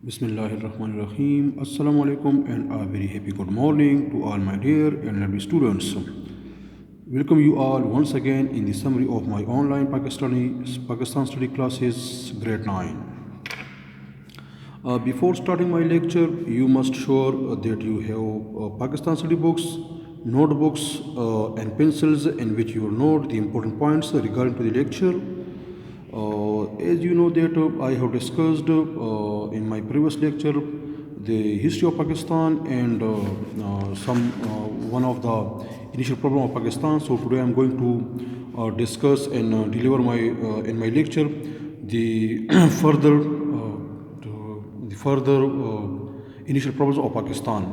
Bismillahirrahmanirrahim. Assalamu alaikum and a very happy good morning to all my dear and lovely students. Welcome you all once again in the summary of my online Pakistan study classes grade 9. Before starting my lecture, you must sure that you have Pakistan study books, notebooks and pencils in which you will note the important points regarding to the lecture. As you know that I have discussed in my previous lecture the history of Pakistan and some one of the initial problem of Pakistan. So today I am going to discuss and deliver my in my lecture the further initial problems of Pakistan.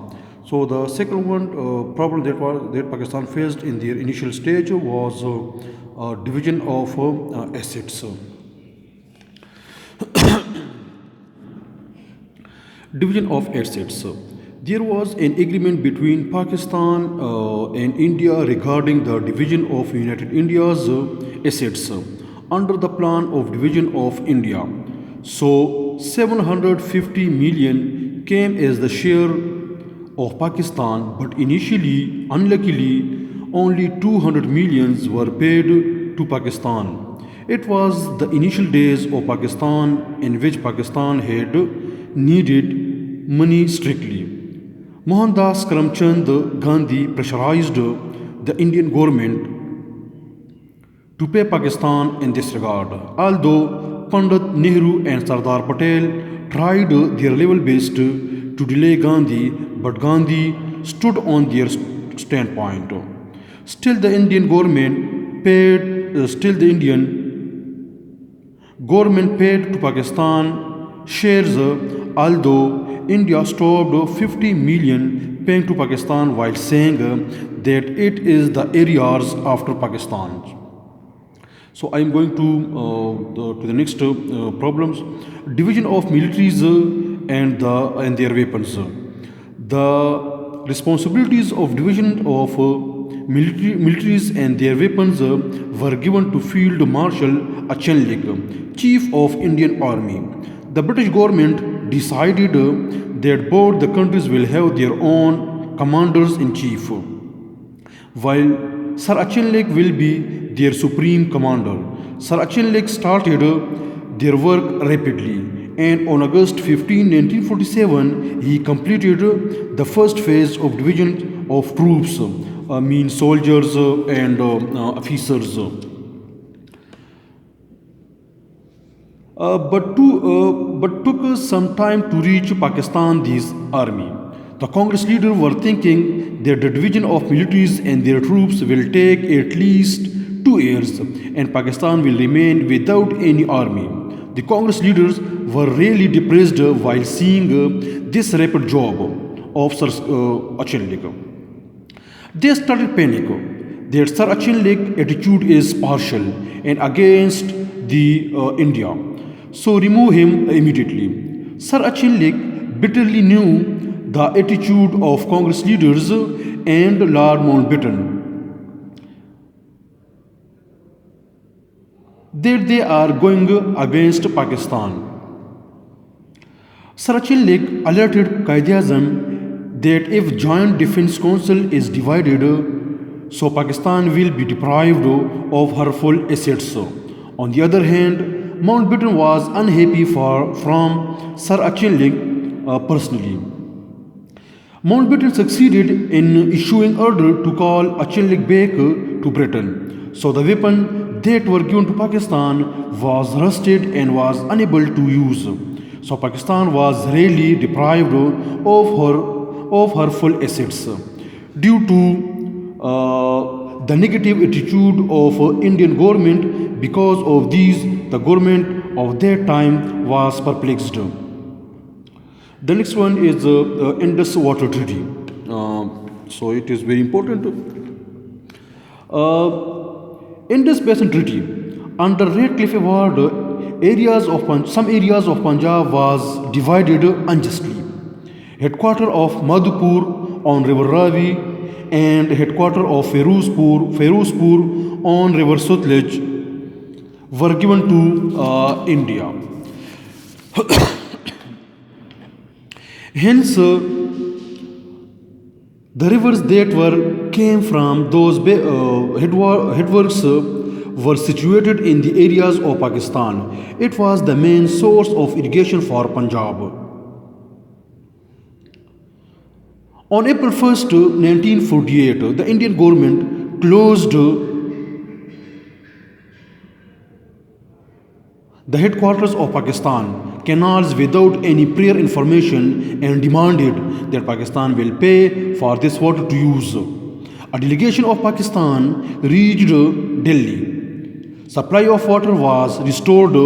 So the second one problem that Pakistan faced in their initial stage was division of assets. Division of assets. There was an agreement between Pakistan and India regarding the division of United India's assets under the plan of division of India. So 750 million came as the share of Pakistan, but initially, unluckily, only 200 millions were paid to Pakistan. It was the initial days of Pakistan in which Pakistan had needed money strictly. Mohandas Karamchand Gandhi pressurized the Indian government to pay Pakistan in this regard. Although Pandit Nehru and Sardar Patel tried their level best to delay Gandhi, but Gandhi stood on their standpoint. Still, the Indian government paid to Pakistan shares, although India stopped 50 million paying to Pakistan while saying that it is the areas after Pakistan. So I am going to the next problems. Division of militaries and their weapons. The responsibilities of division of militaries and their weapons were given to Field Marshal Achenlik, Chief of Indian Army. The British government decided that both the countries will have their own commanders in chief, while Sir Achenlik will be their supreme commander. Sir Achenlik started their work rapidly, and on August 15, 1947, he completed the first phase of division of troops, mean soldiers and officers. But took some time to reach Pakistan's army. The Congress leaders were thinking that the division of militaries and their troops will take at least 2 years, and Pakistan will remain without any army. The Congress leaders were really depressed while seeing this rapid job of Sir Achenlik. They started panic that Sir Achenlik attitude is partial and against the India. So remove him immediately. Sir Achenlik bitterly knew the attitude of Congress leaders and Lord Mountbatten, that they are going against Pakistan. Sir Achenlik alerted Quaid-e-Azam that if Joint Defence Council is divided, so Pakistan will be deprived of her full assets. On the other hand, Mountbatten was unhappy from Sir Achenlik personally. Mountbatten succeeded in issuing order to call Achenlik back to Britain. So the weapon that were given to Pakistan was rusted and was unable to use. So Pakistan was really deprived of her full assets due to the negative attitude of Indian government. Because of these, the government of that time was perplexed. The next one is the Indus Water Treaty. So it is very important. Indus Basin Treaty. Under Redcliffe Award, some areas of Punjab was divided unjustly. Headquarter of Madhupur on River Ravi and headquarter of Ferozpur on River Sutlej were given to India. Hence, the rivers that were came from those headworks were situated in the areas of Pakistan. It was the main source of irrigation for Punjab. On April 1st, 1948, the Indian government closed the headquarters of Pakistan canals without any prior information and demanded that Pakistan will pay for this water to use. A delegation of Pakistan reached Delhi. Supply of water was restored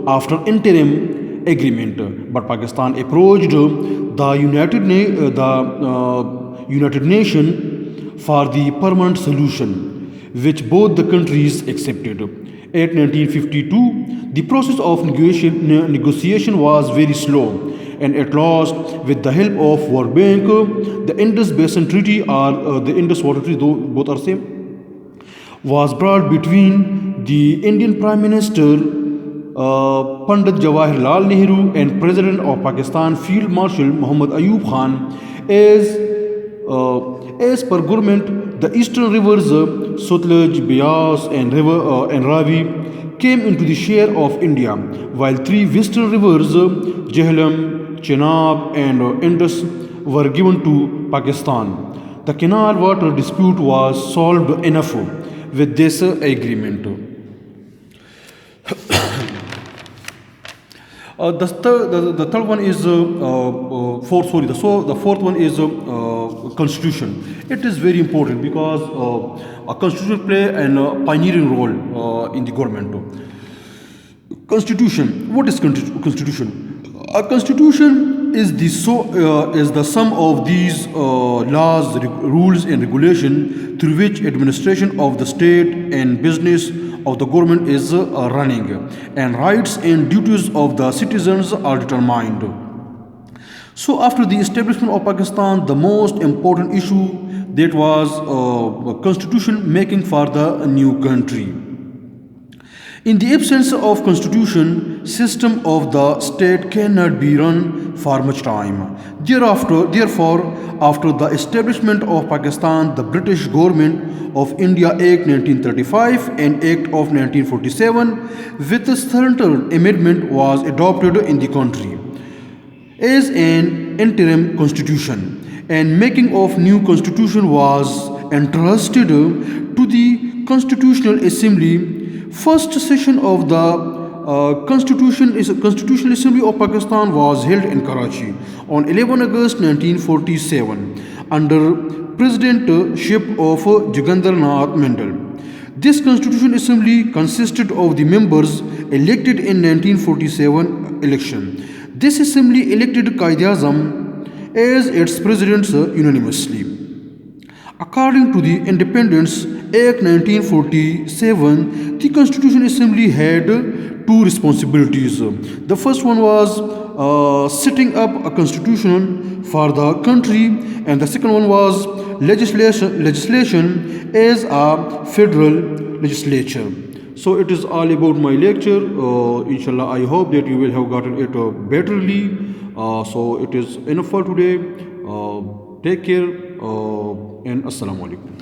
after interim agreement, but Pakistan approached the United Nations for the permanent solution, which both the countries accepted. At 1952, the process of negotiation was very slow, and at last, with the help of World Bank, the Indus Basin Treaty or the Indus Water Treaty, though both are same, was brought between the Indian Prime Minister Pandit Jawaharlal Nehru and President of Pakistan Field Marshal Muhammad Ayub Khan. As per government, the eastern rivers Sutlej, Beas, and Ravi came into the share of India, while three western rivers Jhelum, Chenab, and Indus were given to Pakistan. The canal water dispute was solved enough with this agreement. The third one is fourth. Sorry, the fourth one is constitution. It is very important because a constitution play a pioneering role in the government. Constitution. What is constitution? A constitution is the sum of these laws, rules, and regulation through which administration of the state and business of the government is running, and rights and duties of the citizens are determined. So, after the establishment of Pakistan, the most important issue that was constitution making for the new country. In the absence of constitution, system of the state cannot be run for much time. Therefore, after the establishment of Pakistan, the British Government of India Act 1935 and Act of 1947 with a certain amendment was adopted in the country as an interim constitution, and making of new constitution was entrusted to the Constitutional Assembly. First session of the Constitutional Assembly of Pakistan was held in Karachi on 11 August 1947 under presidentship of Jagandar Nath Mandal. This Constitutional Assembly consisted of the members elected in 1947 election. This assembly elected Quaid-e-Azam as its president unanimously. According to the Independence Act 1947, the Constitutional Assembly had two responsibilities. The first one was setting up a constitution for the country, and the second one was legislation as a federal legislature. So it is all about my lecture. Inshallah, I hope that you will have gotten it betterly. So it is enough for today. Take care and Assalamu alaikum.